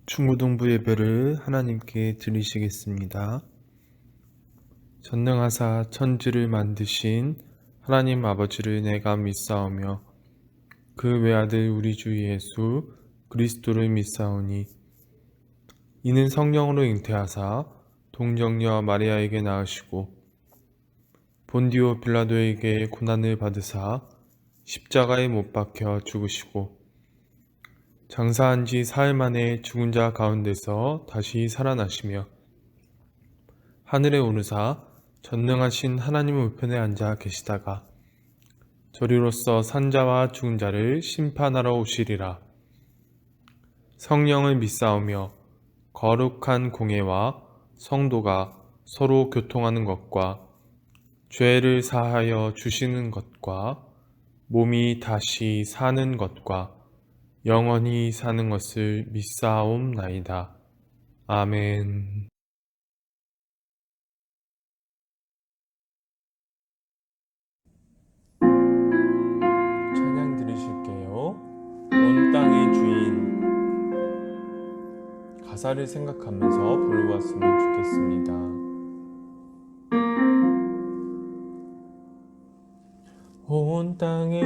중고등부 예배를 하나님께 드리시겠습니다. 전능하사 천지를 만드신 하나님 아버지를 내가 믿사오며 그 외아들 우리 주 예수 그리스도를 믿사오니 이는 성령으로 잉태하사 동정녀 마리아에게 낳으시고 본디오 빌라도에게 고난을 받으사 십자가에 못 박혀 죽으시고 장사한 지 사흘 만에 죽은 자 가운데서 다시 살아나시며 하늘에 오르사 전능하신 하나님 우편에 앉아 계시다가 저리로서 산자와 죽은 자를 심판하러 오시리라. 성령을 믿사오며 거룩한 공예와 성도가 서로 교통하는 것과 죄를 사하여 주시는 것과 몸이 다시 사는 것과 영원히 사는 것을 믿사옵나이다. 아멘. 찬양 드리실게요. 온 땅의 주인. 가사를 생각하면서 불러봤으면 좋겠습니다. 온 땅의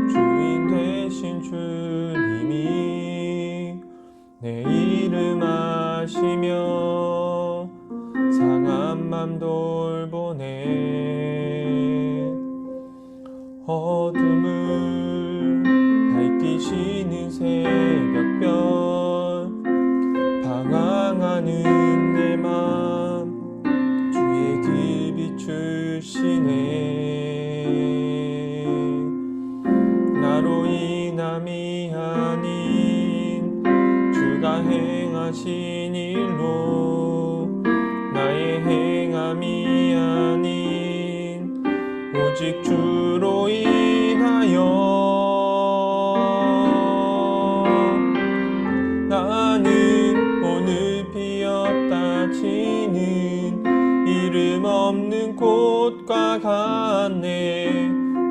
주인 되신 주님이 내 이름 아시며 상한 맘 돌보네. 어둠을 밝히시는 새벽별 방황하는 내 맘 주의 길 비추시네. 나로 인함이 아닌 주가 행하신 일로 나의 행함이 아닌 오직 주로 인하여 나는 오늘 피었다 지는 이름 없는 꽃과 같네.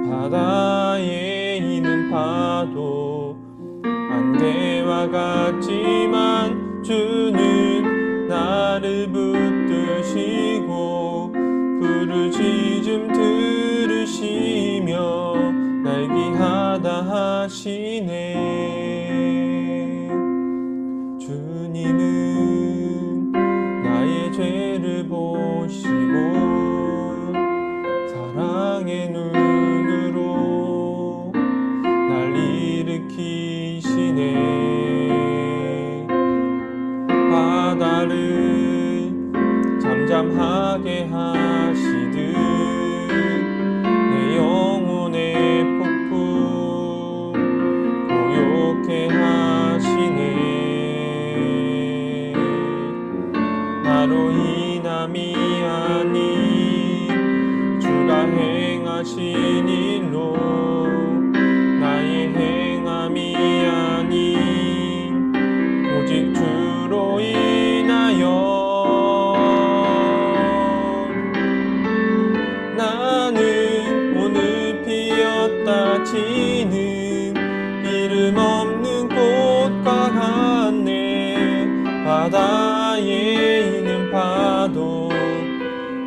바다에 있는 파도 안개와 같지만 주는 나를 붙드시고 부르짖음 들으시며 날 귀하다 하시네. 주님은 나의 죄를 보시고 사랑의 눈으로 날 일으키시네. 바다를 잠잠하게 하시듯 내 영혼의 폭풍 고요케 하시네. 나로 인함이 아닌 주가 행하신 일로 나의 행함이 아닌 오직 주로 인하여 나는 오늘 피었다 지는 이름 없는 꽃과 같네. 바다에 있는 파도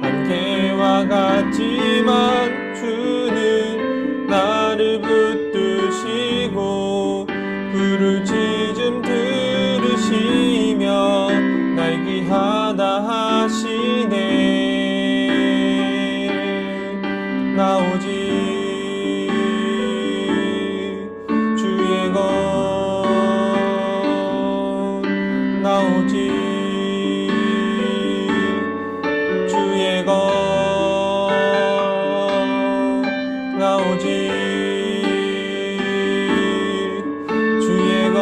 안개와 같지만 주는 나를 붙드시고 부르짖음 들으시며 날 귀하다 하시네. 나 오직 주의 것, 나 오직 주의 것, 나 오직 주의 것,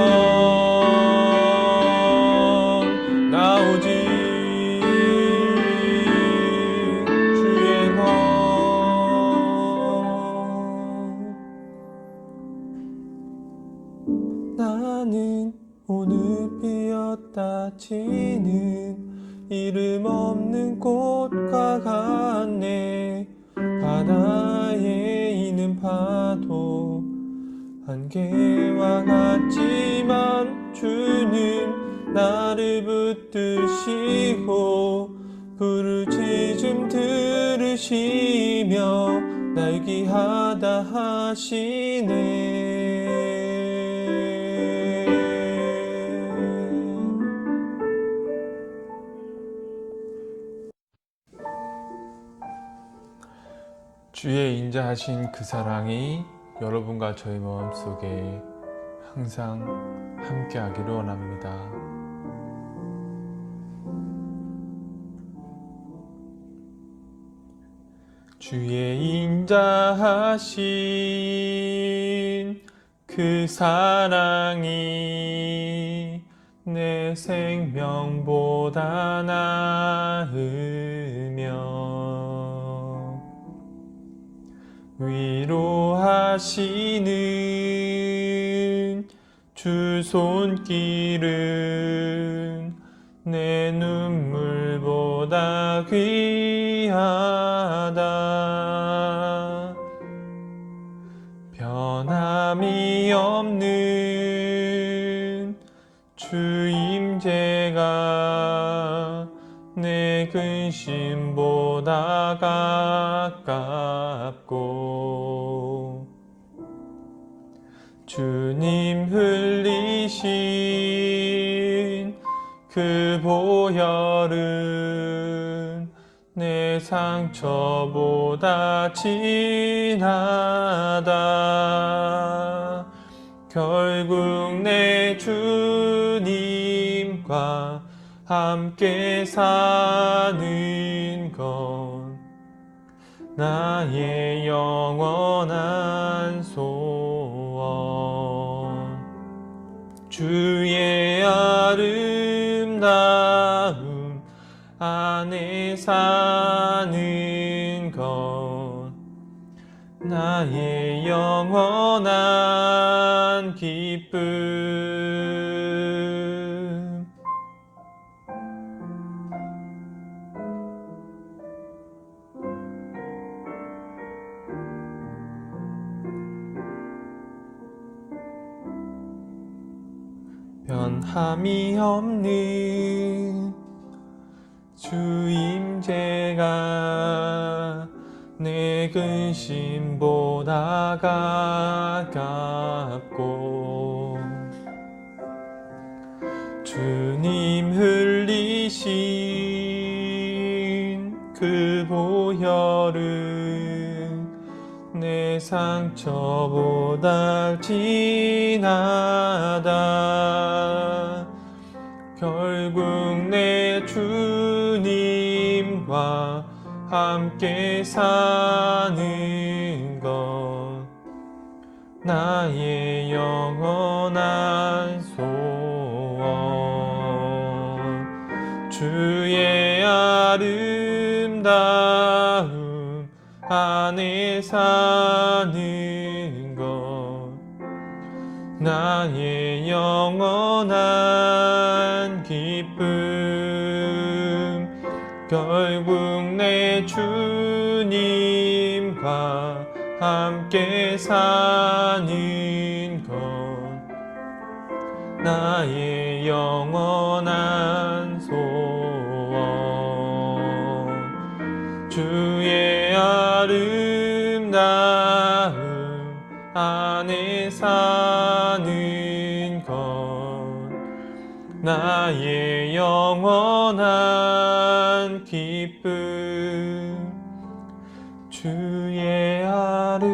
나 오직 주의 것. 나는 오늘 피었다 지는 이름 없는 꽃과 같네. 바다에 있는 파도 안개와 같지만 주는 나를 붙드시고 부르짖음 들으시며 날 귀하다 하시네. 주의 인자하신 그 사랑이 여러분과 저희 마음속에 항상 함께하기를 원합니다. 주의 인자하신 그 사랑이 내 생명보다 나으며 위로하시는 주 손길은 내 눈물보다 귀하다. 변함이 없는 주 임재가 내 근심보다 가깝고 주님 흘리신 그 보혈은 내 상처보다 진하다. 결국 내 주님과 함께 사는 건 나의 영원한 소원. 주의 아름다움 안에 사는 것 나의 영원한 기쁨. 변함이 없는 주 임재가 내 근심보다 가깝고 주님 흘리신 그 보혈은 내 상처보다 진하다. 결국 내 주님과 함께 사는 것 나의 영원한 소원. 주의 아름다움 안에 사는 것 나의 영원한 기쁨. 결국 내 주님과 함께 사는 것 나의 영원한 소원. 주의 아름다움 안에 사는 것 나의 영원한 기쁨. 주의 아름다움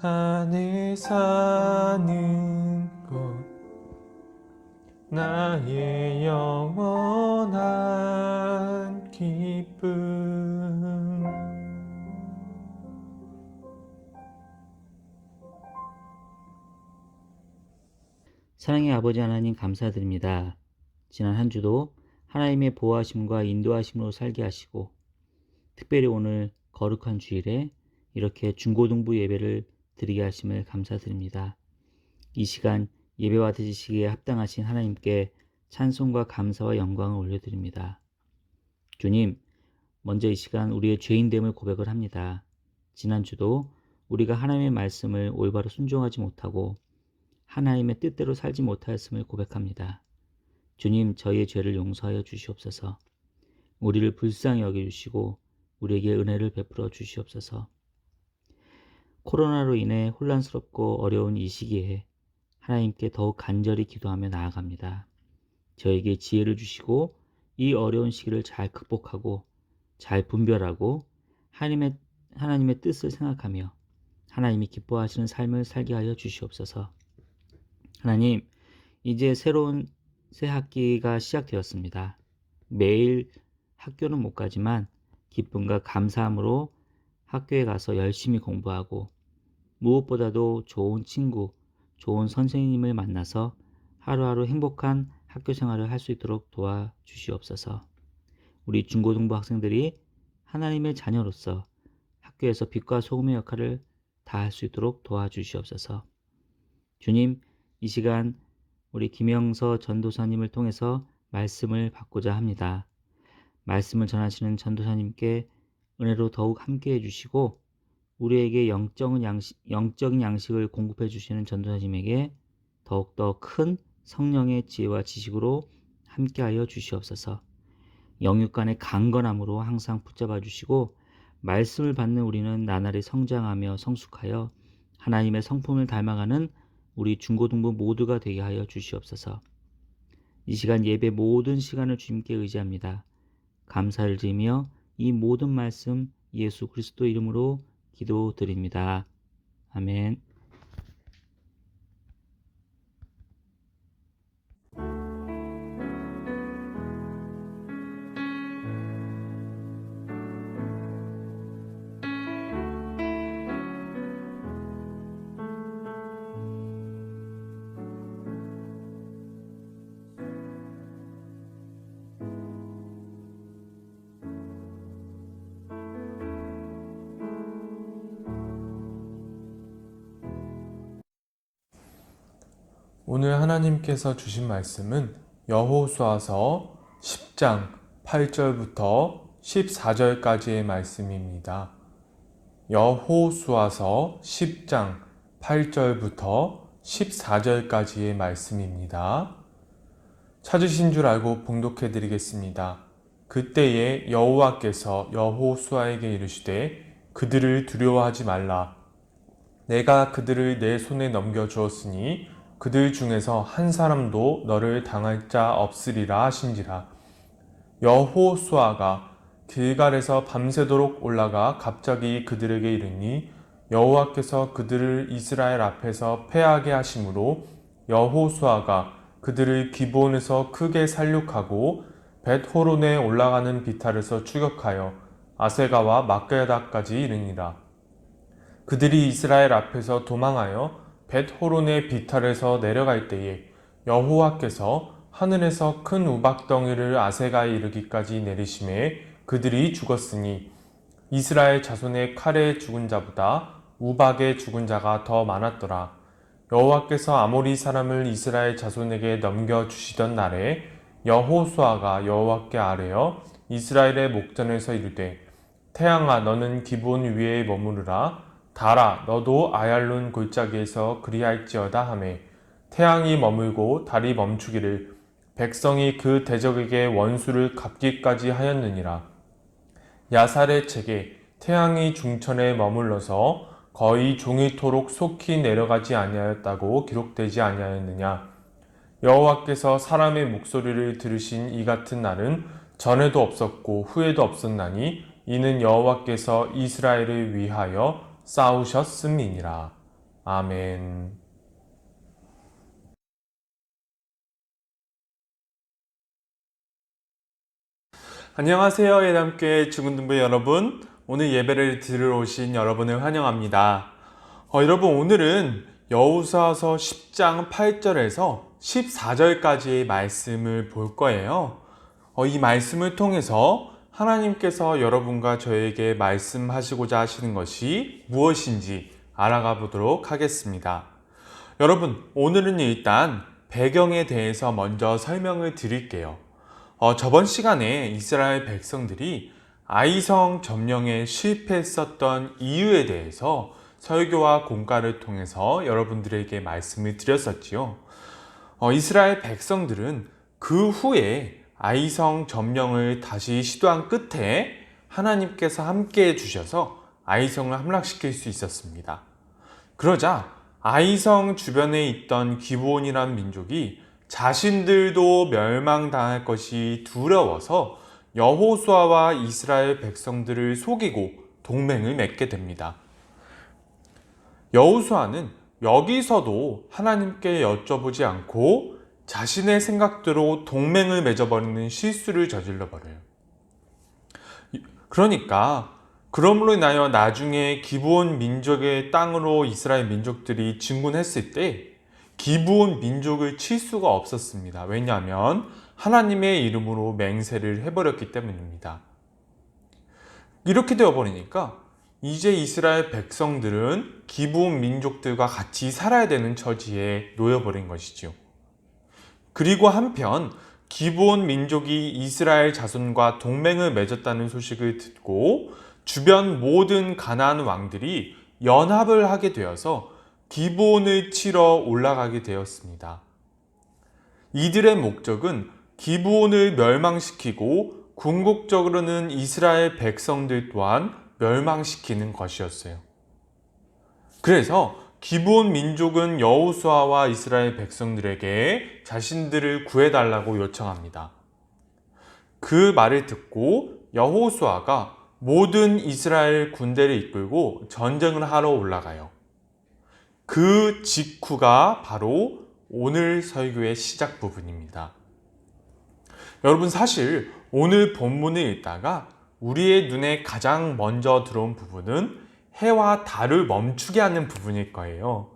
안에 사는 것 나의 영원한 기쁨. 사랑의 아버지 하나님 감사드립니다. 지난 한 주도 하나님의 보호하심과 인도하심으로 살게 하시고 특별히 오늘 거룩한 주일에 이렇게 중고등부 예배를 드리게 하심을 감사드립니다. 이 시간 예배와 드리시기에 합당하신 하나님께 찬송과 감사와 영광을 올려드립니다. 주님, 먼저 이 시간 우리의 죄인됨을 고백을 합니다. 지난 주도 우리가 하나님의 말씀을 올바로 순종하지 못하고 하나님의 뜻대로 살지 못하였음을 고백합니다. 주님, 저희의 죄를 용서하여 주시옵소서. 우리를 불쌍히 여겨주시고 우리에게 은혜를 베풀어 주시옵소서. 코로나로 인해 혼란스럽고 어려운 이 시기에 하나님께 더욱 간절히 기도하며 나아갑니다. 저에게 지혜를 주시고 이 어려운 시기를 잘 극복하고 잘 분별하고 하나님의 뜻을 생각하며 하나님이 기뻐하시는 삶을 살게 하여 주시옵소서. 하나님, 이제 새로운 새 학기가 시작되었습니다. 매일 학교는 못 가지만 기쁨과 감사함으로 학교에 가서 열심히 공부하고 무엇보다도 좋은 친구, 좋은 선생님을 만나서 하루하루 행복한 학교 생활을 할 수 있도록 도와주시옵소서. 우리 중고등부 학생들이 하나님의 자녀로서 학교에서 빛과 소금의 역할을 다할 수 있도록 도와주시옵소서. 주님, 이 시간 우리 김영서 전도사님을 통해서 말씀을 받고자 합니다. 말씀을 전하시는 전도사님께 은혜로 더욱 함께해 주시고 우리에게 영적인 양식을 공급해 주시는 전도사님에게 더욱더 큰 성령의 지혜와 지식으로 함께하여 주시옵소서. 영육간의 강건함으로 항상 붙잡아 주시고 말씀을 받는 우리는 나날이 성장하며 성숙하여 하나님의 성품을 닮아가는 우리 중고등부 모두가 되게 하여 주시옵소서. 이 시간 예배 모든 시간을 주님께 의지합니다. 감사를 드리며 이 모든 말씀 예수 그리스도 이름으로 기도드립니다. 아멘. 오늘 하나님께서 주신 말씀은 여호수아서 10장 8절부터 14절까지의 말씀입니다. 여호수아서 10장 8절부터 14절까지의 말씀입니다. 찾으신 줄 알고 봉독해 드리겠습니다. 그때에 여호와께서 여호수아에게 이르시되 그들을 두려워하지 말라. 내가 그들을 내 손에 넘겨 주었으니 그들 중에서 한 사람도 너를 당할 자 없으리라 하신지라. 여호수아가 길갈에서 밤새도록 올라가 갑자기 그들에게 이르니 여호와께서 그들을 이스라엘 앞에서 패하게 하심으로 여호수아가 그들을 기브온에서 크게 살육하고 벳호론에 올라가는 비탈에서 추격하여 아세가와 막게다까지 이르니라. 그들이 이스라엘 앞에서 도망하여 벳호론의 비탈에서 내려갈 때에 여호와께서 하늘에서 큰 우박덩이를 아세가에 이르기까지 내리심에 그들이 죽었으니 이스라엘 자손의 칼에 죽은 자보다 우박에 죽은 자가 더 많았더라. 여호와께서 아모리 사람을 이스라엘 자손에게 넘겨주시던 날에 여호수아가 여호와께 아뢰어 이스라엘의 목전에서 이르되 태양아 너는 기브온 위에 머무르라. 달아 너도 아얄론 골짜기에서 그리할지어다 하매 태양이 머물고 달이 멈추기를 백성이 그 대적에게 원수를 갚기까지 하였느니라. 야살의 책에 태양이 중천에 머물러서 거의 종일토록 속히 내려가지 아니하였다고 기록되지 아니하였느냐. 여호와께서 사람의 목소리를 들으신 이 같은 날은 전에도 없었고 후에도 없었나니 이는 여호와께서 이스라엘을 위하여 싸우셨음이니라. 아멘. 안녕하세요. 예담교회 중고등부 여러분. 오늘 예배를 들으러 오신 여러분을 환영합니다. 여러분 오늘은 여호수아서 10장 8절에서 14절까지의 말씀을 볼 거예요. 이 말씀을 통해서 하나님께서 여러분과 저에게 말씀하시고자 하시는 것이 무엇인지 알아가 보도록 하겠습니다. 여러분, 오늘은 일단 배경에 대해서 먼저 설명을 드릴게요. 저번 시간에 이스라엘 백성들이 아이성 점령에 실패했었던 이유에 대해서 설교와 공과를 통해서 여러분들에게 말씀을 드렸었지요. 이스라엘 백성들은 그 후에 아이성 점령을 다시 시도한 끝에 하나님께서 함께 해주셔서 아이성을 함락시킬 수 있었습니다. 그러자 아이성 주변에 있던 기브온이란 민족이 자신들도 멸망당할 것이 두려워서 여호수아와 이스라엘 백성들을 속이고 동맹을 맺게 됩니다. 여호수아는 여기서도 하나님께 여쭤보지 않고 자신의 생각대로 동맹을 맺어버리는 실수를 저질러 버려요. 그러니까 그러므로 인하여 나중에 기브온 민족의 땅으로 이스라엘 민족들이 진군했을 때 기브온 민족을 칠 수가 없었습니다. 왜냐하면 하나님의 이름으로 맹세를 해버렸기 때문입니다. 이렇게 되어버리니까 이제 이스라엘 백성들은 기브온 민족들과 같이 살아야 되는 처지에 놓여버린 것이죠. 그리고 한편 기브온 민족이 이스라엘 자손과 동맹을 맺었다는 소식을 듣고 주변 모든 가나안 왕들이 연합을 하게 되어서 기브온을 치러 올라가게 되었습니다. 이들의 목적은 기브온을 멸망시키고 궁극적으로는 이스라엘 백성들 또한 멸망시키는 것이었어요. 그래서 기브온 민족은 여호수아와 이스라엘 백성들에게 자신들을 구해달라고 요청합니다. 그 말을 듣고 여호수아가 모든 이스라엘 군대를 이끌고 전쟁을 하러 올라가요. 그 직후가 바로 오늘 설교의 시작 부분입니다. 여러분, 사실 오늘 본문을 읽다가 우리의 눈에 가장 먼저 들어온 부분은 해와 달을 멈추게 하는 부분일 거예요.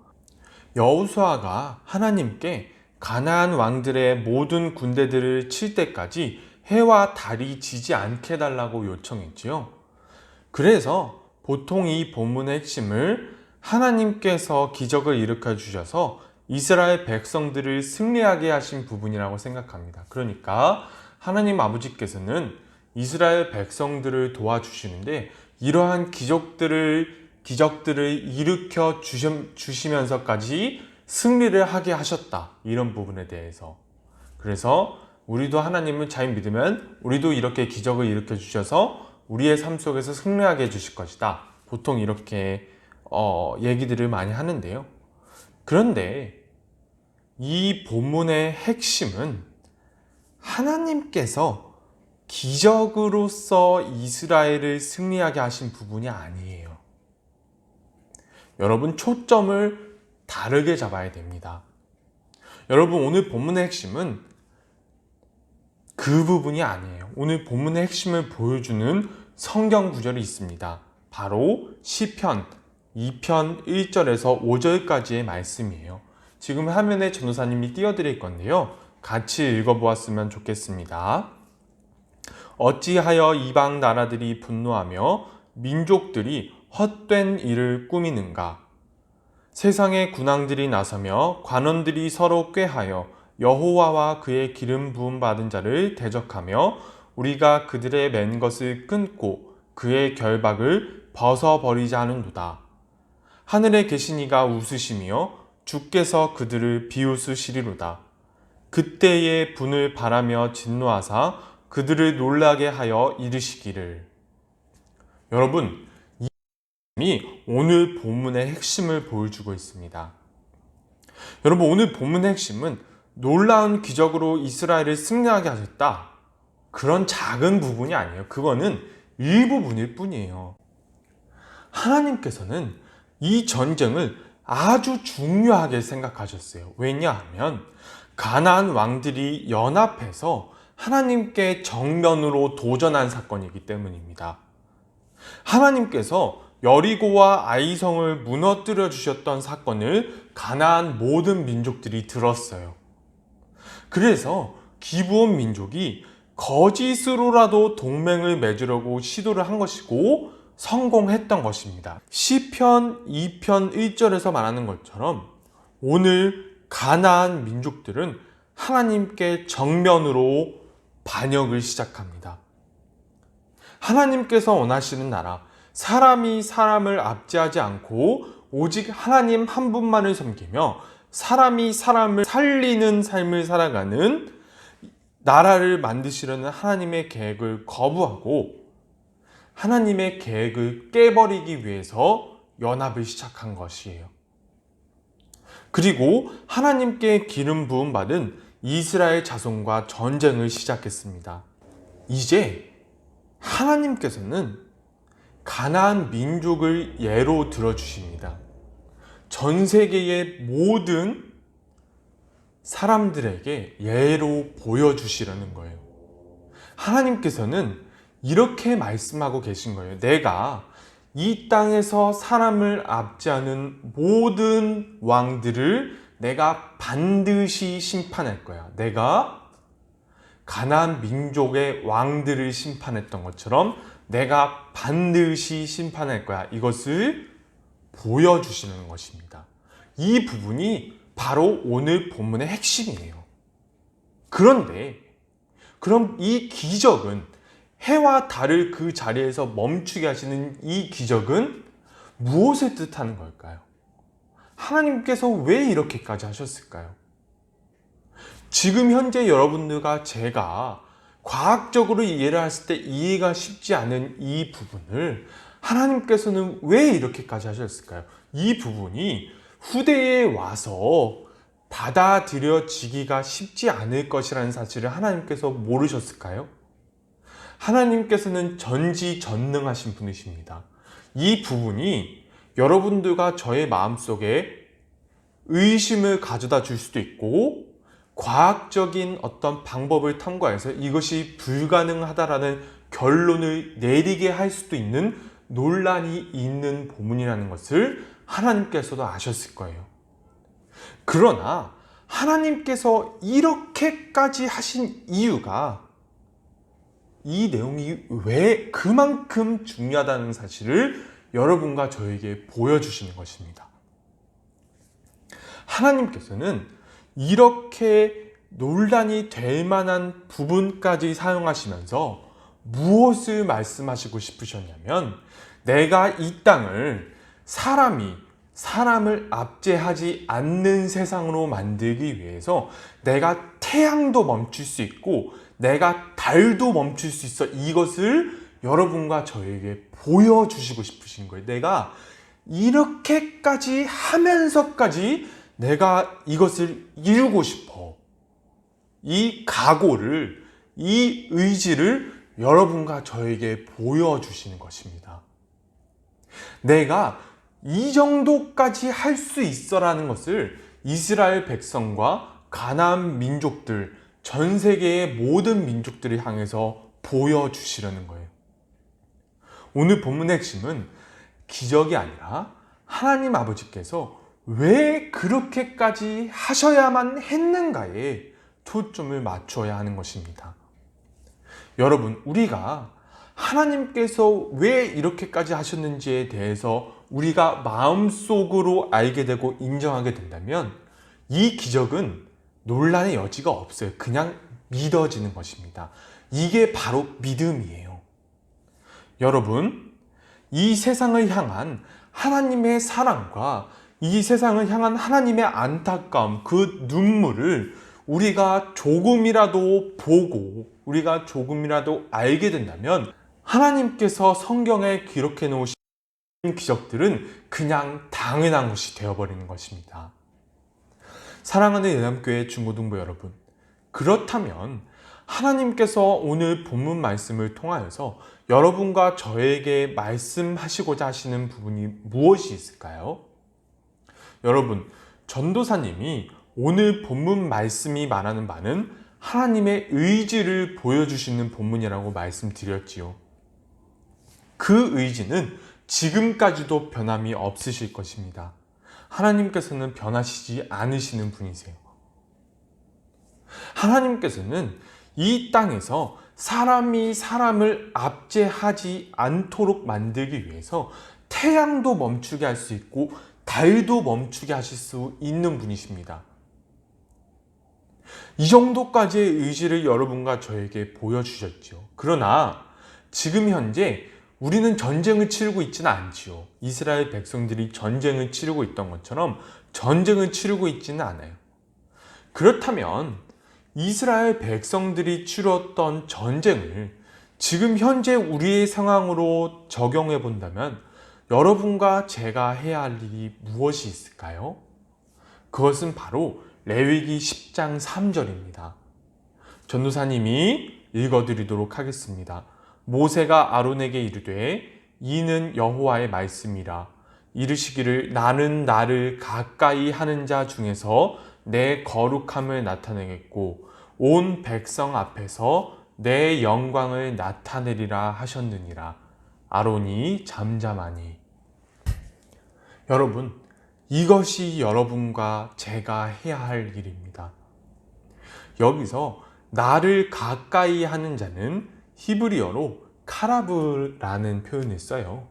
여호수아가 하나님께 가나안 왕들의 모든 군대들을 칠 때까지 해와 달이 지지 않게 해달라고 요청했지요. 그래서 보통 이 본문의 핵심을 하나님께서 기적을 일으켜 주셔서 이스라엘 백성들을 승리하게 하신 부분이라고 생각합니다. 그러니까 하나님 아버지께서는 이스라엘 백성들을 도와주시는데 이러한 기적들을 일으켜 주시면서까지 승리를 하게 하셨다. 이런 부분에 대해서. 그래서 우리도 하나님을 잘 믿으면 우리도 이렇게 기적을 일으켜 주셔서 우리의 삶 속에서 승리하게 해주실 것이다. 보통 이렇게 얘기들을 많이 하는데요. 그런데 이 본문의 핵심은 하나님께서 기적으로서 이스라엘을 승리하게 하신 부분이 아니에요. 여러분, 초점을 다르게 잡아야 됩니다. 여러분, 오늘 본문의 핵심은 그 부분이 아니에요. 오늘 본문의 핵심을 보여주는 성경 구절이 있습니다. 바로 시편 2편 1절에서 5절까지의 말씀이에요. 지금 화면에 전도사님이 띄워드릴 건데요. 같이 읽어보았으면 좋겠습니다. 어찌하여 이방 나라들이 분노하며 민족들이 헛된 일을 꾸미는가? 세상의 군왕들이 나서며 관원들이 서로 꾀하여 여호와와 그의 기름 부음 받은 자를 대적하며 우리가 그들의 맨 것을 끊고 그의 결박을 벗어버리자 하는도다. 하늘에 계신 이가 웃으시며 주께서 그들을 비웃으시리로다. 그때에 분을 바라며 진노하사 그들을 놀라게 하여 이르시기를. 여러분, 이 오늘 본문의 핵심을 보여주고 있습니다. 여러분, 오늘 본문의 핵심은 놀라운 기적으로 이스라엘을 승리하게 하셨다. 그런 작은 부분이 아니에요. 그거는 일부분일 뿐이에요. 하나님께서는 이 전쟁을 아주 중요하게 생각하셨어요. 왜냐하면 가나안 왕들이 연합해서 하나님께 정면으로 도전한 사건이기 때문입니다. 하나님께서 여리고와 아이성을 무너뜨려 주셨던 사건을 가나안 모든 민족들이 들었어요. 그래서 기브온 민족이 거짓으로라도 동맹을 맺으려고 시도를 한 것이고 성공했던 것입니다. 시편 2편 1절에서 말하는 것처럼 오늘 가나안 민족들은 하나님께 정면으로 반역을 시작합니다. 하나님께서 원하시는 나라, 사람이 사람을 압제하지 않고 오직 하나님 한 분만을 섬기며 사람이 사람을 살리는 삶을 살아가는 나라를 만드시려는 하나님의 계획을 거부하고 하나님의 계획을 깨버리기 위해서 연합을 시작한 것이에요. 그리고 하나님께 기름 부음 받은 이스라엘 자손과 전쟁을 시작했습니다. 이제 하나님께서는 가나안 민족을 예로 들어주십니다. 전 세계의 모든 사람들에게 예로 보여주시려는 거예요. 하나님께서는 이렇게 말씀하고 계신 거예요. 내가 이 땅에서 사람을 압제하는 모든 왕들을 내가 반드시 심판할 거야. 내가 가나안 민족의 왕들을 심판했던 것처럼 내가 반드시 심판할 거야. 이것을 보여주시는 것입니다. 이 부분이 바로 오늘 본문의 핵심이에요. 그런데 그럼 이 기적은 해와 달을 그 자리에서 멈추게 하시는 이 기적은 무엇을 뜻하는 걸까요? 하나님께서 왜 이렇게까지 하셨을까요? 지금 현재 여러분들과 제가 과학적으로 이해를 했을 때 이해가 쉽지 않은 이 부분을 하나님께서는 왜 이렇게까지 하셨을까요? 이 부분이 후대에 와서 받아들여지기가 쉽지 않을 것이라는 사실을 하나님께서 모르셨을까요? 하나님께서는 전지전능하신 분이십니다. 이 부분이 여러분들과 저의 마음속에 의심을 가져다 줄 수도 있고 과학적인 어떤 방법을 탐구해서 이것이 불가능하다라는 결론을 내리게 할 수도 있는 논란이 있는 부분이라는 것을 하나님께서도 아셨을 거예요. 그러나 하나님께서 이렇게까지 하신 이유가 이 내용이 왜 그만큼 중요하다는 사실을 여러분과 저에게 보여주시는 것입니다. 하나님께서는 이렇게 논란이 될 만한 부분까지 사용하시면서 무엇을 말씀하시고 싶으셨냐면 내가 이 땅을 사람을 압제하지 않는 세상으로 만들기 위해서 내가 태양도 멈출 수 있고 내가 달도 멈출 수 있어. 이것을 여러분과 저에게 보여주시고 싶으신 거예요. 내가 이렇게까지 하면서까지 내가 이것을 이루고 싶어. 이 각오를, 이 의지를 여러분과 저에게 보여주시는 것입니다. 내가 이 정도까지 할 수 있어라는 것을 이스라엘 백성과 가나안 민족들, 전 세계의 모든 민족들을 향해서 보여주시려는 거예요. 오늘 본문의 핵심은 기적이 아니라 하나님 아버지께서 왜 그렇게까지 하셔야만 했는가에 초점을 맞춰야 하는 것입니다. 여러분, 우리가 하나님께서 왜 이렇게까지 하셨는지에 대해서 우리가 마음속으로 알게 되고 인정하게 된다면 이 기적은 논란의 여지가 없어요. 그냥 믿어지는 것입니다. 이게 바로 믿음이에요. 여러분, 이 세상을 향한 하나님의 사랑과 이 세상을 향한 하나님의 안타까움, 그 눈물을 우리가 조금이라도 보고 우리가 조금이라도 알게 된다면 하나님께서 성경에 기록해 놓으신 기적들은 그냥 당연한 것이 되어버리는 것입니다. 사랑하는 예남교회 중고등부 여러분, 그렇다면 하나님께서 오늘 본문 말씀을 통하여서 여러분과 저에게 말씀하시고자 하시는 부분이 무엇이 있을까요? 여러분, 전도사님이 오늘 본문 말씀이 말하는 바는 하나님의 의지를 보여주시는 본문이라고 말씀드렸지요. 그 의지는 지금까지도 변함이 없으실 것입니다. 하나님께서는 변하시지 않으시는 분이세요. 하나님께서는 이 땅에서 사람이 사람을 압제하지 않도록 만들기 위해서 태양도 멈추게 할 수 있고 달도 멈추게 하실 수 있는 분이십니다. 이 정도까지의 의지를 여러분과 저에게 보여주셨죠. 그러나 지금 현재 우리는 전쟁을 치르고 있지는 않지요. 이스라엘 백성들이 전쟁을 치르고 있던 것처럼 전쟁을 치르고 있지는 않아요. 그렇다면 이스라엘 백성들이 치렀던 전쟁을 지금 현재 우리의 상황으로 적용해 본다면 여러분과 제가 해야 할 일이 무엇이 있을까요? 그것은 바로 레위기 10장 3절입니다. 전도사님이 읽어드리도록 하겠습니다. 모세가 아론에게 이르되 이는 여호와의 말씀이라. 이르시기를 나는 나를 가까이 하는 자 중에서 내 거룩함을 나타내겠고 온 백성 앞에서 내 영광을 나타내리라 하셨느니라. 아론이 잠잠하니. 여러분, 이것이 여러분과 제가 해야 할 일입니다. 여기서 나를 가까이 하는 자는 히브리어로 카라브라는 표현을 써요.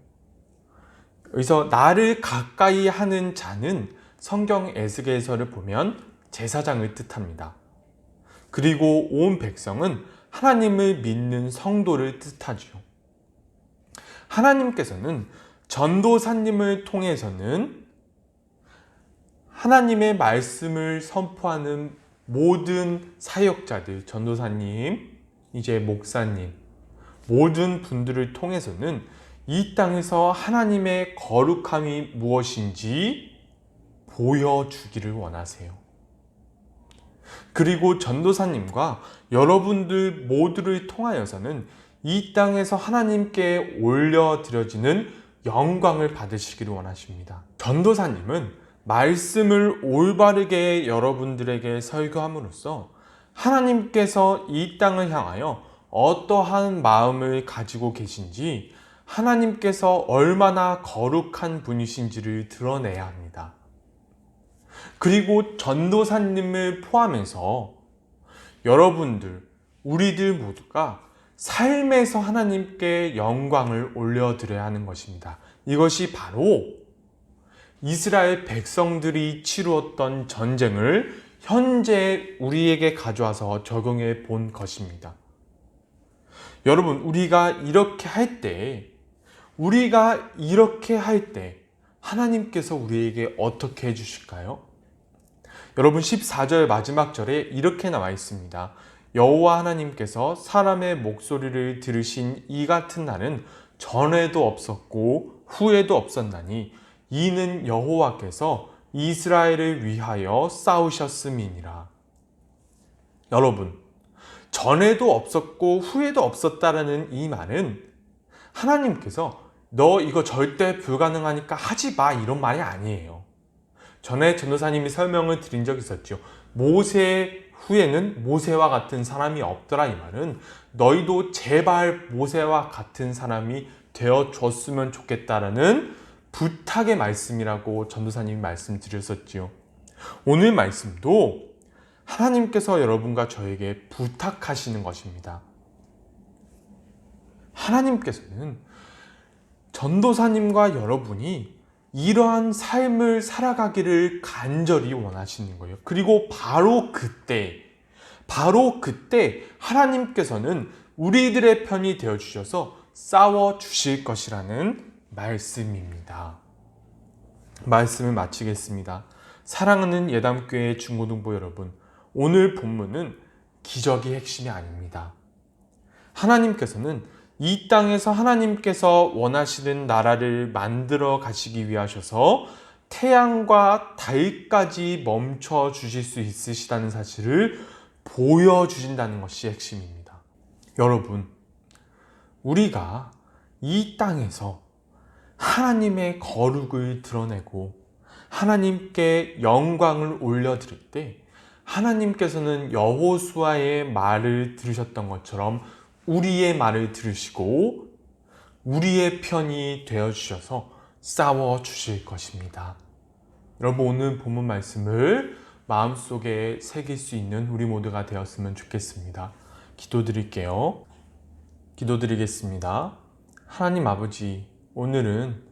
그래서 나를 가까이 하는 자는 성경 에스겔서를 보면 제사장을 뜻합니다. 그리고 온 백성은 하나님을 믿는 성도를 뜻하죠. 하나님께서는 전도사님을 통해서는 하나님의 말씀을 선포하는 모든 사역자들, 전도사님, 이제 목사님, 모든 분들을 통해서는 이 땅에서 하나님의 거룩함이 무엇인지 보여주기를 원하세요. 그리고 전도사님과 여러분들 모두를 통하여서는 이 땅에서 하나님께 올려드려지는 영광을 받으시기를 원하십니다. 전도사님은 말씀을 올바르게 여러분들에게 설교함으로써 하나님께서 이 땅을 향하여 어떠한 마음을 가지고 계신지, 하나님께서 얼마나 거룩한 분이신지를 드러내야 합니다. 그리고 전도사님을 포함해서 여러분들, 우리들 모두가 삶에서 하나님께 영광을 올려드려야 하는 것입니다. 이것이 바로 이스라엘 백성들이 치루었던 전쟁을 현재 우리에게 가져와서 적용해 본 것입니다. 여러분, 우리가 이렇게 할 때 하나님께서 우리에게 어떻게 해주실까요? 여러분, 14절 마지막 절에 이렇게 나와 있습니다. 여호와 하나님께서 사람의 목소리를 들으신 이 같은 날은 전에도 없었고 후에도 없었나니 이는 여호와께서 이스라엘을 위하여 싸우셨음이니라. 여러분, 전에도 없었고 후에도 없었다라는 이 말은 하나님께서 너 이거 절대 불가능하니까 하지 마, 이런 말이 아니에요. 전에 전도사님이 설명을 드린 적이 있었죠. 모세 후에는 모세와 같은 사람이 없더라. 이 말은 너희도 제발 모세와 같은 사람이 되어줬으면 좋겠다라는 부탁의 말씀이라고 전도사님이 말씀드렸었지요. 오늘 말씀도 하나님께서 여러분과 저에게 부탁하시는 것입니다. 하나님께서는 전도사님과 여러분이 이러한 삶을 살아가기를 간절히 원하시는 거예요. 그리고 바로 그때 하나님께서는 우리들의 편이 되어주셔서 싸워주실 것이라는 말씀입니다. 말씀을 마치겠습니다. 사랑하는 예담교회 중고등부 여러분, 오늘 본문은 기적이 핵심이 아닙니다. 하나님께서는 이 땅에서 하나님께서 원하시는 나라를 만들어 가시기 위하셔서 태양과 달까지 멈춰 주실 수 있으시다는 사실을 보여주신다는 것이 핵심입니다. 여러분, 우리가 이 땅에서 하나님의 거룩을 드러내고 하나님께 영광을 올려드릴 때 하나님께서는 여호수아의 말을 들으셨던 것처럼 우리의 말을 들으시고 우리의 편이 되어주셔서 싸워주실 것입니다. 여러분, 오늘 본문 말씀을 마음속에 새길 수 있는 우리 모두가 되었으면 좋겠습니다. 기도드릴게요. 기도드리겠습니다. 하나님 아버지, 오늘은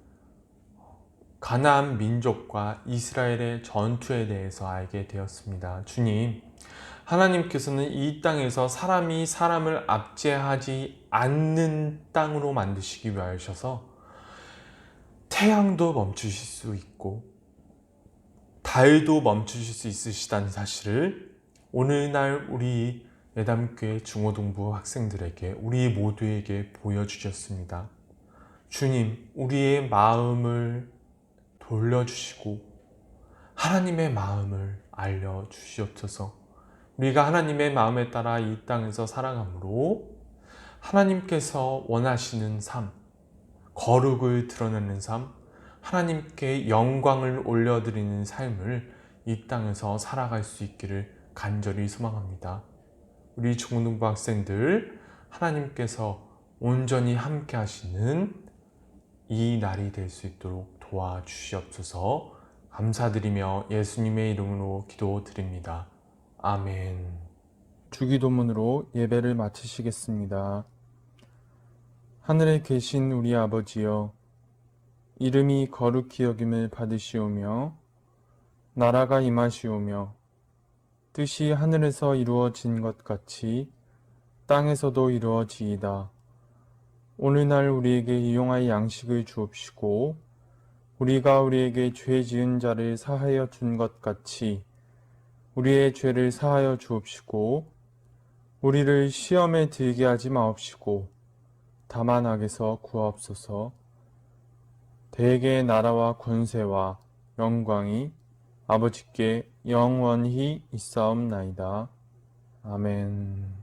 가나안 민족과 이스라엘의 전투에 대해서 알게 되었습니다. 주님, 하나님께서는 이 땅에서 사람이 사람을 압제하지 않는 땅으로 만드시기 위하여서 태양도 멈추실 수 있고 달도 멈추실 수 있으시다는 사실을 오늘날 우리 예담교회 중고등부 학생들에게, 우리 모두에게 보여주셨습니다. 주님, 우리의 마음을 돌려주시고 하나님의 마음을 알려주시옵소서. 우리가 하나님의 마음에 따라 이 땅에서 살아가므로 하나님께서 원하시는 삶, 거룩을 드러내는 삶, 하나님께 영광을 올려드리는 삶을 이 땅에서 살아갈 수 있기를 간절히 소망합니다. 우리 중고등부 학생들, 하나님께서 온전히 함께 하시는 이 날이 될 수 있도록 도와주시옵소서. 감사드리며 예수님의 이름으로 기도드립니다. 아멘. 주기도문으로 예배를 마치시겠습니다. 하늘에 계신 우리 아버지여, 이름이 거룩히 여김을 받으시오며 나라가 임하시오며 뜻이 하늘에서 이루어진 것 같이 땅에서도 이루어지이다. 오늘날 우리에게 일용할 양식을 주옵시고 우리가 우리에게 죄 지은 자를 사하여 준 것 같이 우리의 죄를 사하여 주옵시고 우리를 시험에 들게 하지 마옵시고 다만 악에서 구하옵소서. 대개의 나라와 권세와 영광이 아버지께 영원히 있사옵나이다. 아멘.